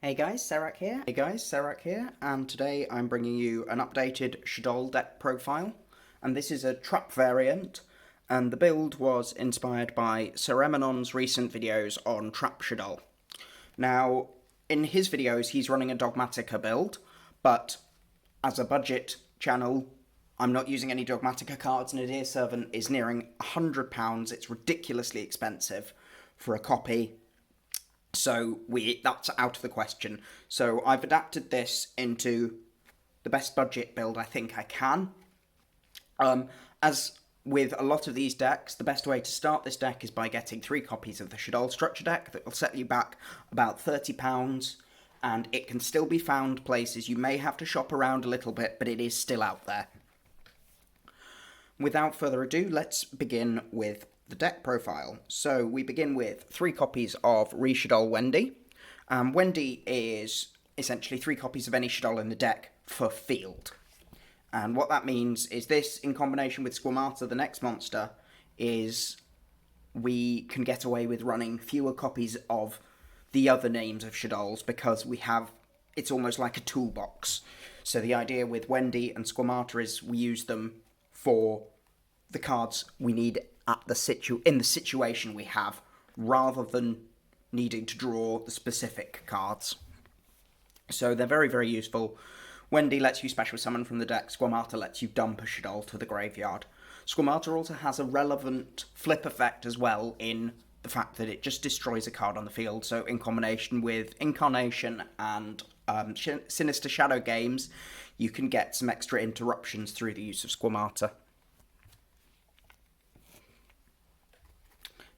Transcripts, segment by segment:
Hey guys, Serac here, and today I'm bringing you an updated Shaddoll deck profile, and this is a trap variant, and the build was inspired by Ceremonon's recent videos on Trap-Shaddoll. Now, in his videos he's running a Dogmatica build, but as a budget channel, I'm not using any Dogmatica cards, and Nadir Servant is nearing £100. It's ridiculously expensive for a copy. So that's out of the question. So I've adapted this into the best budget build I think I can. As with a lot of these decks, the best way to start this deck is by getting 3 copies of the Shaddoll structure deck that will set you back about £30, and it can still be found places. You may have to shop around a little bit, but it is still out there. Without further ado, let's begin with the deck profile. So we begin with 3 copies of Shaddoll Wendy. Wendy is essentially 3 copies of any Shaddoll in the deck for field. And what that means is this, in combination with Squamata, the next monster, is we can get away with running fewer copies of the other names of Shaddolls because it's almost like a toolbox. So the idea with Wendy and Squamata is we use them for the cards we need in the situation we have, rather than needing to draw the specific cards. So they're very, very useful. Wendy lets you special summon from the deck. Squamata lets you dump a Shaddoll to the graveyard. Squamata also has a relevant flip effect as well, in the fact that it just destroys a card on the field. So in combination with Incarnation and Sinister Shadow games, you can get some extra interruptions through the use of Squamata.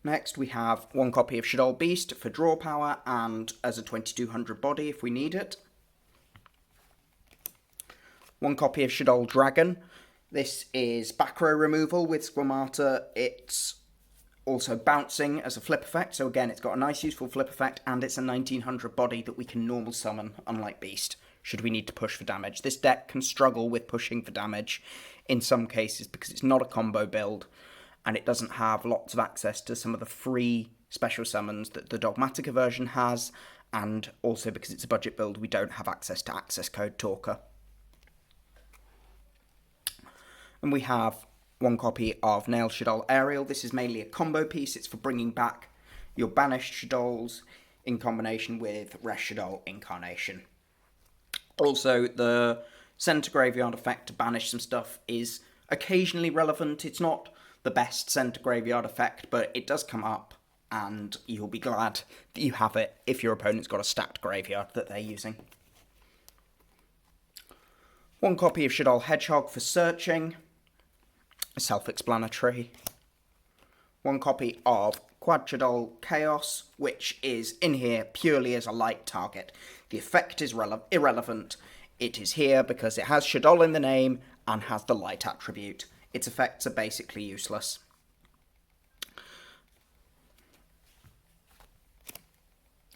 Next, we have 1 copy of Shaddoll Beast for draw power and as a 2200 body if we need it. 1 copy of Shaddoll Dragon. This is back row removal with Squamata. It's also bouncing as a flip effect, so again, it's got a nice useful flip effect, and it's a 1900 body that we can normal summon, unlike Beast, should we need to push for damage. This deck can struggle with pushing for damage in some cases because it's not a combo build, and it doesn't have lots of access to some of the free special summons that the Dogmatica version has, and also because it's a budget build, we don't have access to Access Code Talker. And we have 1 copy of Nail Shaddoll Aerial. This is mainly a combo piece. It's for bringing back your banished Shaddolls in combination with Rest Shaddoll Incarnation. Also, the center graveyard effect to banish some stuff is occasionally relevant. It's not the best center graveyard effect, but it does come up, and you'll be glad that you have it if your opponent's got a stacked graveyard that they're using. 1 copy of Shaddoll Hedgehog for searching, self-explanatory. 1 copy of Quad Shaddoll Chaos, which is in here purely as a light target. The effect is irrelevant. It is here because it has Shaddoll in the name and has the light attribute. Its effects are basically useless.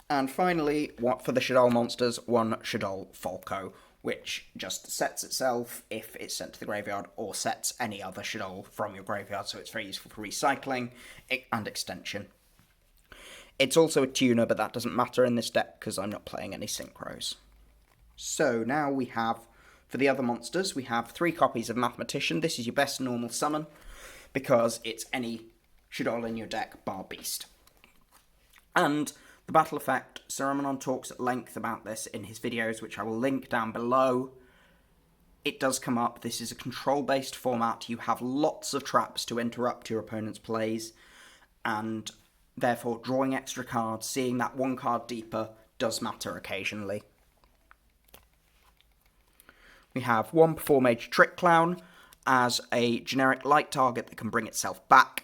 And finally, for the Shaddoll monsters, 1 Shaddoll Falco, which just sets itself if it's sent to the graveyard, or sets any other Shaddoll from your graveyard, so it's very useful for recycling and extension. It's also a tuner, but that doesn't matter in this deck because I'm not playing any synchros. So now we have, for the other monsters, we have 3 copies of Mathematician. This is your best normal summon because it's any Shaddoll in your deck bar Beast. And the battle effect, Ceremonon talks at length about this in his videos, which I will link down below. It does come up. This is a control-based format. You have lots of traps to interrupt your opponent's plays, and therefore drawing extra cards, seeing that 1 card deeper, does matter occasionally. We have 1 Performage Trick Clown as a generic light target that can bring itself back.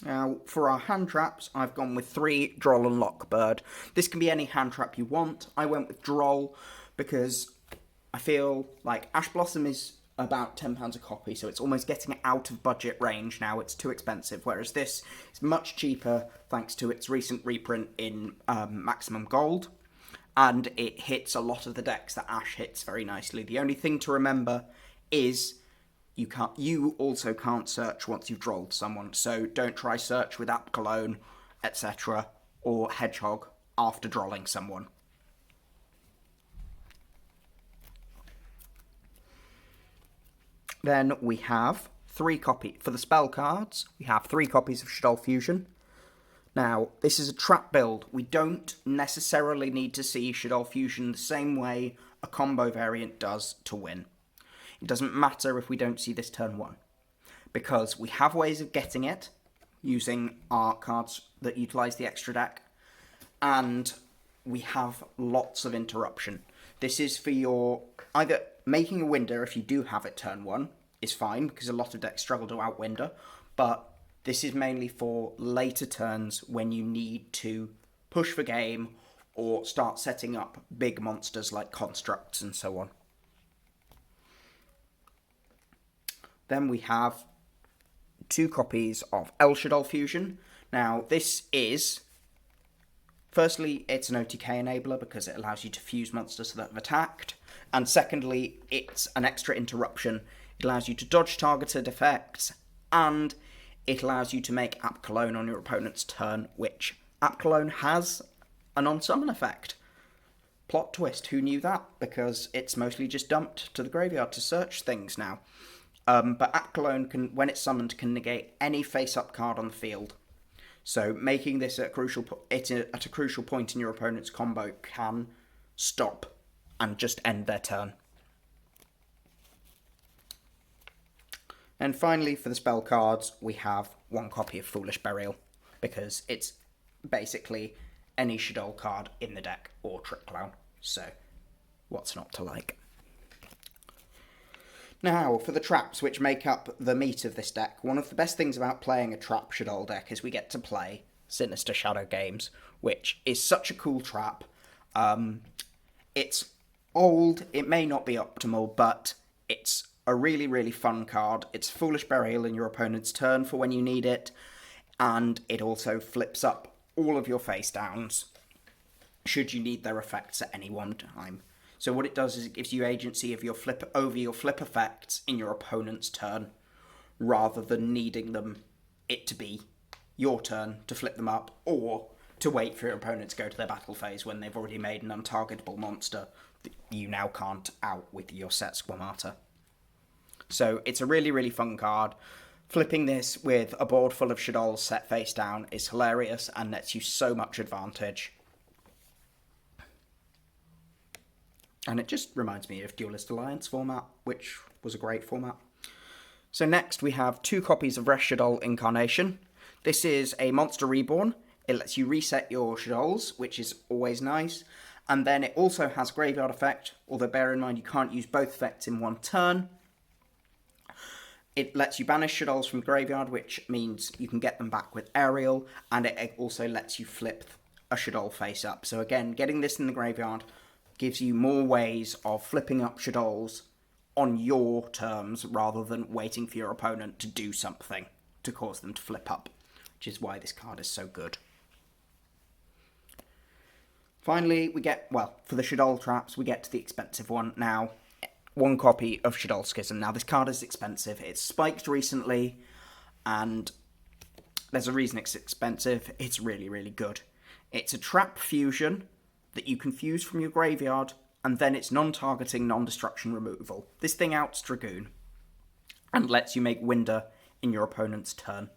Now, for our hand traps, I've gone with 3 Droll and Lockbird. This can be any hand trap you want. I went with Droll because I feel like Ash Blossom is about £10 a copy, so it's almost getting out of budget range now. It's too expensive, whereas this is much cheaper thanks to its recent reprint in Maximum Gold. And it hits a lot of the decks that Ash hits very nicely. The only thing to remember is you also can't search once you've drolled someone, so don't try search with App Cologne, etc., or Hedgehog after drawing someone. Then we have for the spell cards, we have 3 copies of Shaddoll Fusion. Now, this is a trap build. We don't necessarily need to see Shaddoll Fusion the same way a combo variant does to win. It doesn't matter if we don't see this turn 1, because we have ways of getting it using our cards that utilise the extra deck, and we have lots of interruption. This is for your either making a winder if you do have it turn 1 is fine, because a lot of decks struggle to outwinder, but this is mainly for later turns when you need to push for game or start setting up big monsters like constructs and so on. Then we have 2 copies of El Shaddoll Fusion. Now, this is, firstly, it's an OTK enabler because it allows you to fuse monsters that have attacked, and secondly, it's an extra interruption. It allows you to dodge targeted effects, and it allows you to make App Cologne on your opponent's turn, which App Cologne has a non-summon effect. Plot twist, who knew that? Because it's mostly just dumped to the graveyard to search things now. But App Cologne, when it's summoned, can negate any face-up card on the field. So making this at a crucial point in your opponent's combo can stop and just end their turn. And finally, for the spell cards, we have 1 copy of Foolish Burial, because it's basically any Shaddoll card in the deck, or Trick Clown. So, what's not to like? Now, for the traps which make up the meat of this deck, one of the best things about playing a Trap-Shaddoll deck is we get to play Sinister Shadow Games, which is such a cool trap. It's old, it may not be optimal, but it's a really, really fun card. It's Foolish Burial in your opponent's turn for when you need it, and it also flips up all of your face downs should you need their effects at any one time. So what it does is it gives you agency of over your flip effects in your opponent's turn, rather than needing it to be your turn to flip them up, or to wait for your opponent to go to their battle phase when they've already made an untargetable monster that you now can't out with your set Squamata. So it's a really, really fun card. Flipping this with a board full of Shaddolls set face down is hilarious and lets you so much advantage. And it just reminds me of Duelist Alliance format, which was a great format. So next we have 2 copies of Rest Shaddoll Incarnation. This is a monster reborn. It lets you reset your Shaddolls, which is always nice. And then it also has Graveyard Effect, although bear in mind you can't use both effects in one turn. It lets you banish Shaddolls from Graveyard, which means you can get them back with Aerial, and it also lets you flip a Shaddoll face up. So again, getting this in the graveyard gives you more ways of flipping up Shaddolls on your terms, rather than waiting for your opponent to do something to cause them to flip up, which is why this card is so good. Finally, we get, for the Shaddoll traps, we get to the expensive one now. 1 copy of Shaddoll Schism. Now, this card is expensive. It's spiked recently, and there's a reason it's expensive. It's really, really good. It's a trap fusion that you can fuse from your graveyard, and then it's non-targeting, non-destruction removal. This thing outs Dragoon, and lets you make Winder in your opponent's turn.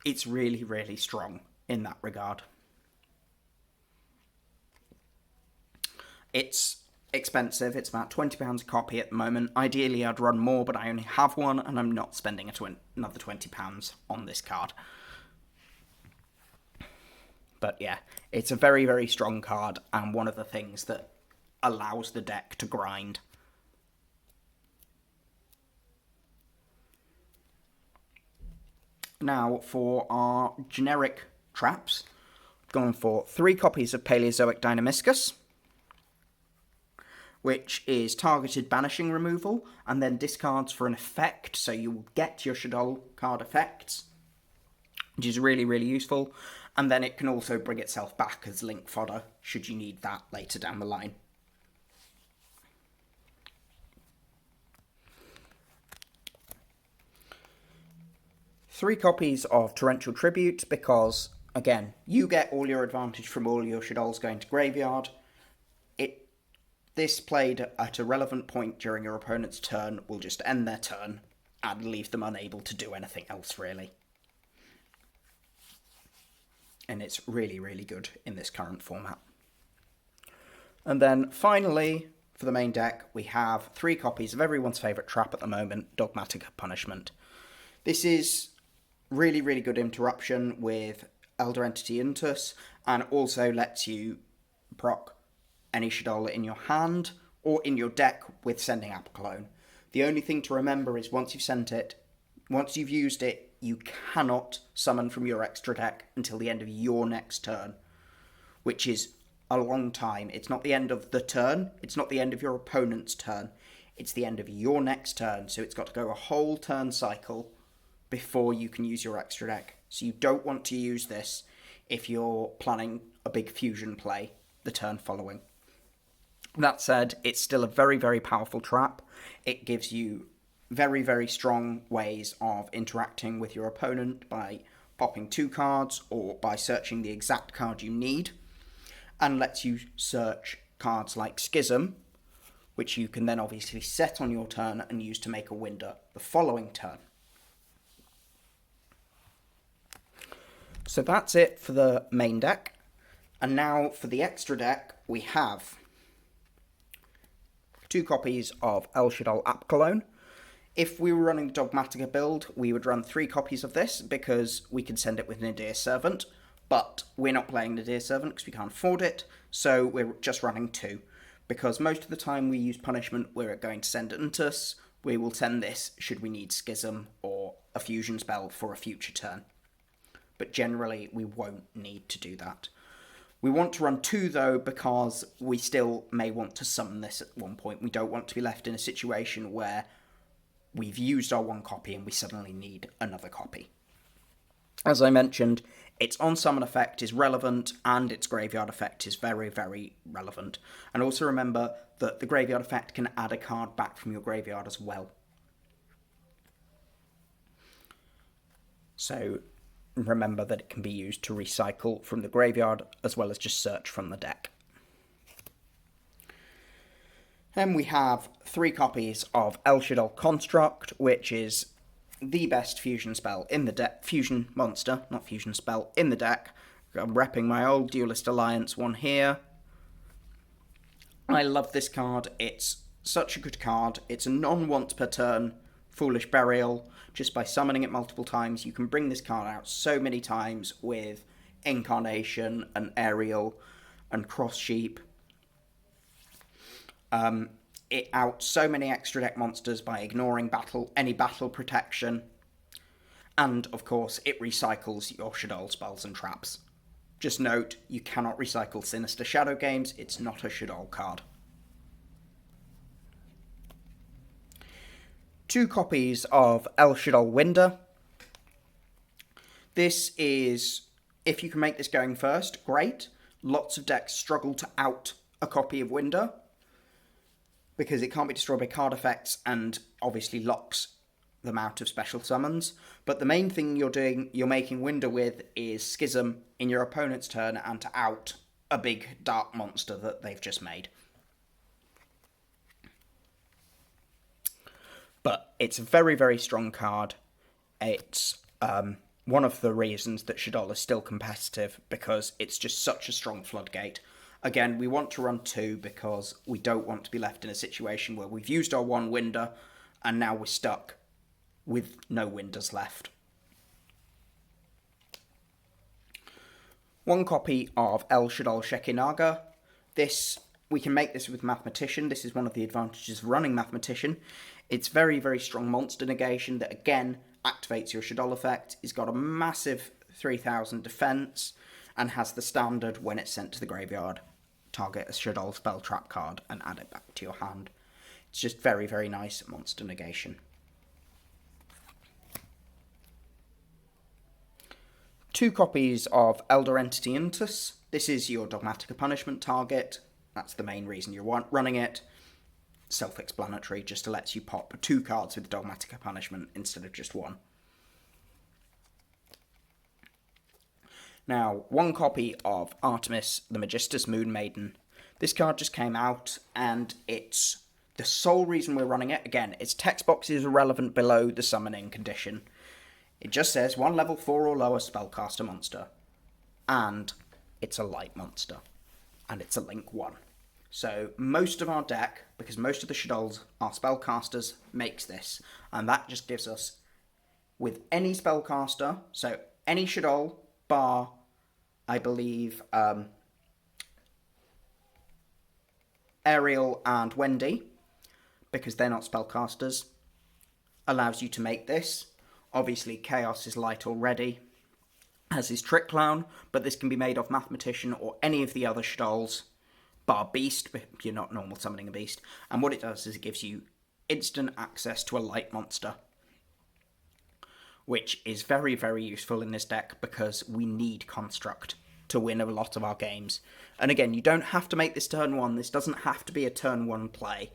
It's really, really strong in that regard. It's expensive. It's about £20 a copy at the moment. Ideally, I'd run more, but I only have one, and I'm not spending another £20 on this card. But yeah, it's a very, very strong card, and one of the things that allows the deck to grind. Now, for our generic traps, I've gone for 3 copies of Paleozoic Dynamiscus, which is targeted banishing removal, and then discards for an effect, so you will get your Shaddoll card effects, which is really, really useful. And then it can also bring itself back as link fodder, should you need that later down the line. Three copies of Torrential Tribute, because Again, you get all your advantage from all your Shaddolls going to graveyard. This played at a relevant point during your opponent's turn will just end their turn and leave them unable to do anything else, really. And it's really, really good in this current format. And then finally, for the main deck, we have 3 copies of everyone's favourite trap at the moment, Dogmatic Punishment. This is really, really good interruption with Elder Entity Intus, and also lets you proc any Shaddoll in your hand or in your deck with Sending Apple Clone. The only thing to remember is once you've used it, you cannot summon from your extra deck until the end of your next turn, which is a long time. It's not the end of the turn, it's not the end of your opponent's turn, it's the end of your next turn, so it's got to go a whole turn cycle before you can use your extra deck. So you don't want to use this if you're planning a big fusion play the turn following. That said, it's still a very, very powerful trap. It gives you very, very strong ways of interacting with your opponent by popping 2 cards or by searching the exact card you need, and lets you search cards like Schism, which you can then obviously set on your turn and use to make a winder the following turn. So that's it for the main deck. And now for the extra deck, we have 2 copies of El Shaddoll App Cologne. If we were running the Dogmatica build, we would run 3 copies of this because we could send it with Nadir Servant, but we're not playing Nadir Servant because we can't afford it, so we're just running 2. Because most of the time we use Punishment, we're going to send Intus. We will send this should we need Schism or a fusion spell for a future turn. But generally, we won't need to do that. We want to run 2, though, because we still may want to summon this at one point. We don't want to be left in a situation where we've used our 1 copy and we suddenly need another copy. As I mentioned, its on-summon effect is relevant, and its graveyard effect is very, very relevant. And also remember that the graveyard effect can add a card back from your graveyard as well. So remember that it can be used to recycle from the graveyard as well as just search from the deck. Then we have 3 copies of El Shaddoll Construct, which is the best fusion spell in the deck. Fusion monster, not fusion spell, in the deck. I'm repping my old Duelist Alliance one here. I love this card. It's such a good card. It's a non-once per turn Foolish Burial. Just by summoning it multiple times, you can bring this card out so many times with Incarnation and Aerial and Cross Sheep. It outs so many extra deck monsters by ignoring any battle protection. And, of course, it recycles your Shaddoll spells and traps. Just note, you cannot recycle Sinister Shadow Games. It's not a Shaddoll card. 2 copies of El Shaddoll Winder. This is, if you can make this going first, great. Lots of decks struggle to out a copy of Winder because it can't be destroyed by card effects and obviously locks them out of special summons. But the main thing you're making Winder with is Schism in your opponent's turn and to out a big dark monster that they've just made. But it's a very, very strong card. It's one of the reasons that Shaddoll is still competitive, because it's just such a strong floodgate. Again, we want to run 2 because we don't want to be left in a situation where we've used our 1 Winder and now we're stuck with no Winders left. 1 copy of El Shaddoll Shekinaga. We can make this with Mathematician. This is one of the advantages of running Mathematician. It's very, very strong monster negation that, again, activates your Shaddoll effect. It's got a massive 3000 defense and has the standard when it's sent to the graveyard. Target a Shaddoll spell trap card and add it back to your hand. It's just very, very nice monster negation. 2 copies of Elder Entity Intus. This is your Dogmatica Punishment target. That's the main reason you're running it. Self-explanatory, just to let you pop 2 cards with Dogmatica Punishment instead of just 1. Now, one copy of Artemis, the Magistus Moon Maiden. This card just came out, and it's the sole reason we're running it. Again, its text box is irrelevant below the summoning condition. It just says 1 level 4 or lower spellcaster monster. And it's a light monster. And it's a Link 1. So most of our deck, because most of the Shaddolls are spellcasters, makes this. And that just gives us, with any spellcaster, so any Shaddoll, bar, I believe, Ariel and Wendy, because they're not spellcasters, allows you to make this. Obviously, Chaos is light already, as is Trick Clown, but this can be made of Mathematician or any of the other Shaddolls, bar Beast, but you're not normal summoning a Beast. And what it does is it gives you instant access to a light monster, which is very, very useful in this deck because we need Construct to win a lot of our games. And again, you don't have to make this turn 1. This doesn't have to be a turn 1 play,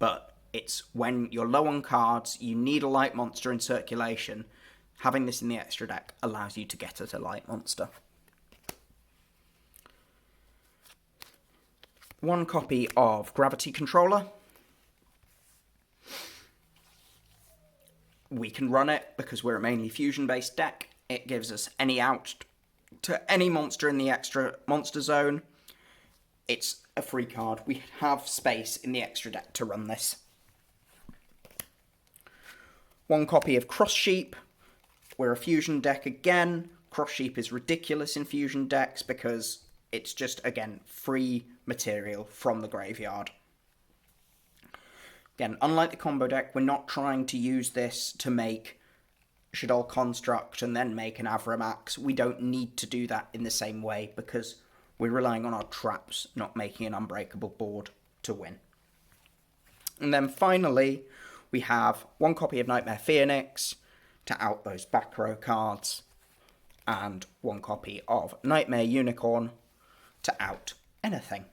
but it's when you're low on cards, you need a light monster in circulation. Having this in the extra deck allows you to get at a light monster. One copy of Gravity Controller. We can run it because we're a mainly fusion-based deck. It gives us any out to any monster in the extra monster zone. It's a free card. We have space in the extra deck to run this. One copy of Cross Sheep. We're a fusion deck again. Cross Sheep is ridiculous in fusion decks because it's just, again, free material from the graveyard. Again, unlike the combo deck, we're not trying to use this to make Shaddoll Construct and then make an Avramax. We don't need to do that in the same way because we're relying on our traps, not making an unbreakable board to win. And then finally, we have one copy of Nightmare Phoenix to out those back row cards, and one copy of Nightmare Unicorn to out anything.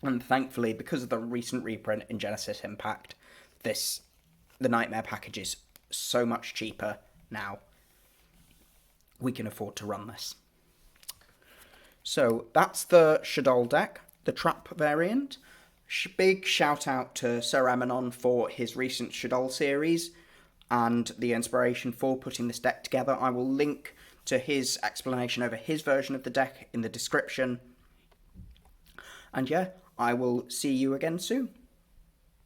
And thankfully, because of the recent reprint in Genesis Impact, the Nightmare package is so much cheaper now. We can afford to run this. So that's the Shaddoll deck, the Trap variant. Big shout out to Sir Emanon for his recent Shaddoll series and the inspiration for putting this deck together. I will link to his explanation over his version of the deck in the description. And yeah, I will see you again soon.